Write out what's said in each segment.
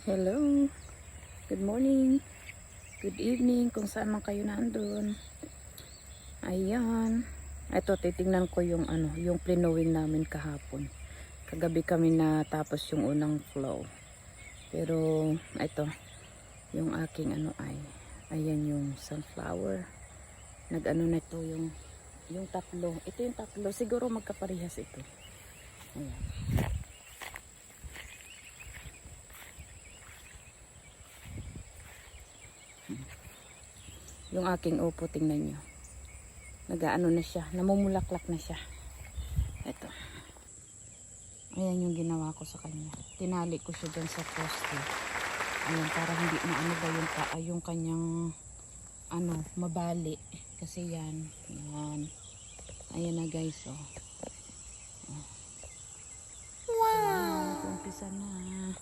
Hello, good morning, good evening kung saan man kayo nandun. Ayan, ito titingnan ko yung yung plinowing namin kahapon. Kagabi kami natapos yung unang flow. Pero ito, yung aking ayan yung sunflower. Nag-ano na ito yung tatlo. Ito yung tatlo, siguro magkaparehas ito. Ayan. Yung aking upo, tingnan nyo. Nag-ano na siya, namumulaklak na siya. Ito. Ayan yung ginawa ko sa kanya. Tinali ko siya dyan sa poste. Ayan, para hindi maano ba yung kanyang mabali. Kasi yan. Ayan na guys, oh. Wow! Umpisa na.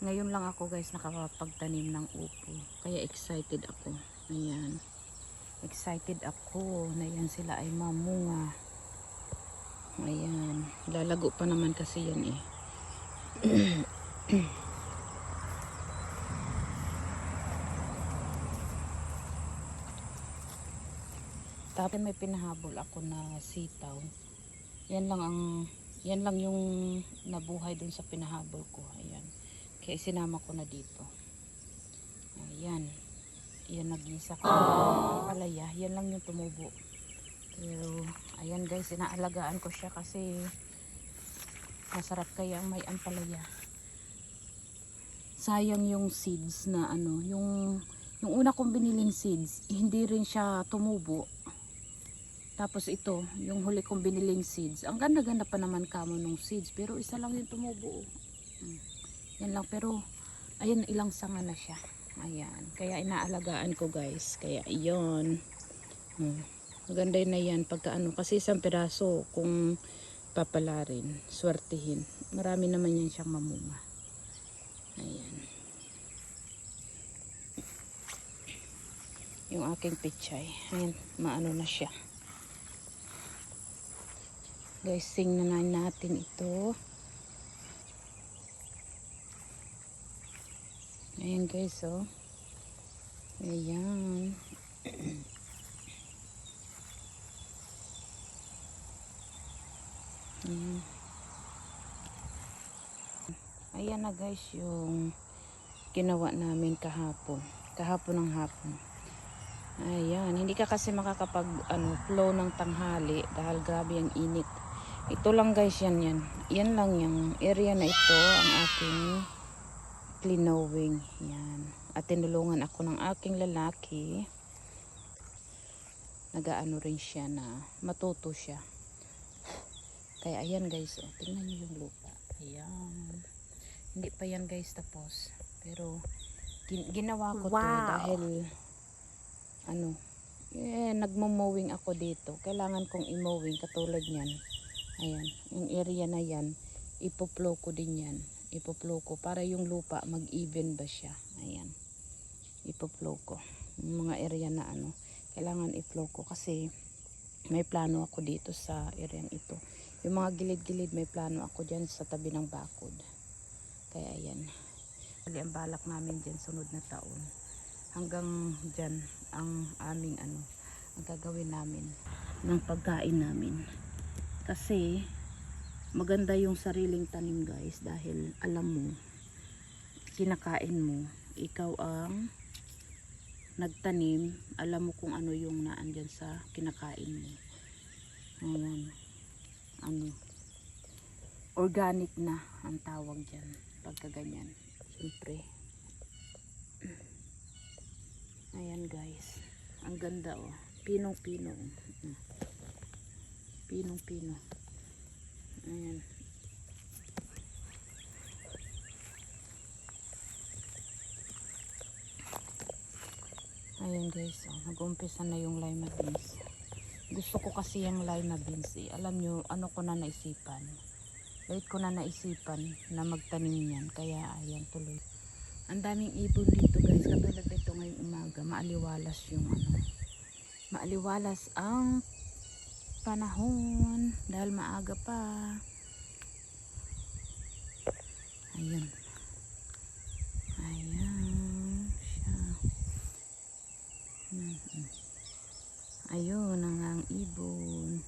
Ngayon lang ako guys nakapagtanim ng upo. Kaya excited ako. Ayan. Excited ako na yan sila ay mamunga. Ayan. Lalago pa naman kasi yan eh. Tapos may pinahabol ako na sitaw. Yan lang yung nabuhay dun sa pinahabol ko. Ayan. Kaya sinama ko na dito. Ayan. Yan nag-isa ko. Palaya. Yan lang yung tumubo. Pero ayan guys, inaalagaan ko siya kasi masarap kaya ang may ampalaya. Sayang yung seeds na yung una kong biniling seeds, hindi rin siya tumubo. Tapos ito, yung huli kong biniling seeds, ang ganda-ganda pa naman kamo nung seeds, pero isa lang yung tumubo. Yan lang, pero ayan, ilang sanga na siya. Ayan, kaya inaalagaan ko guys. Kaya iyon. Maganda na yan pagka kasi isang piraso kung papalarin, swertihin. Marami naman yan siyang mamunga. Ayan. Yung aking pichay. Ayan, maano na siya. Guys, tingnan natin ito. Ayan guys, oh. Ayan. Ayan. Ayan na guys yung ginawa namin kahapon. Kahapon ng hapon. Ayan, hindi ka kasi makakapag flow ng tanghali dahil grabe ang init. Ito lang guys, yan. Yan lang yung area na ito ang aking plinowing. Yan. At tinulungan ako ng aking lalaki. Nagaano rin siya na matuto siya. Kaya ayan guys, oh, tingnan niyo yung lupa. Ayan. Hindi pa yan guys tapos. Pero ginawa ko to dahil nagmo-mowing ako dito. Kailangan kong i-mowing katulad niyan. Ayan, yung area na yan, ipoplow ko din yan. Ipoplow ko para yung lupa mag-even ba siya. Ayan. Ipoplow ko. Yung mga area na kailangan i-flow ko kasi may plano ako dito sa area ito. Yung mga gilid-gilid may plano ako dyan sa tabi ng bakod. Kaya ayan. Ang balak namin dyan sunod na taon. Hanggang dyan ang aming ang gagawin namin ng pagkain namin. Kasi maganda yung sariling tanim guys dahil alam mo, kinakain mo, ikaw ang nagtanim, alam mo kung ano yung naandyan sa kinakain mo. Ayan. Organic na ang tawag dyan pagka ganyan. Siyempre. Ayan guys, ang ganda oh, pinong-pino. Pinong-pino. Ayan. Ayan guys, oh, nag-umpisa na yung lima beans. Gusto ko kasi yung lima beans eh. Alam nyo, ko na naisipan. Late ko na naisipan na magtanim yan. Kaya ayan, tuloy. Ang daming ibon dito guys. Katulad dito ngayong umaga, maaliwalas yung maaliwalas ang panahon dahil maaga pa. Ayun. Ayun, ang ibon.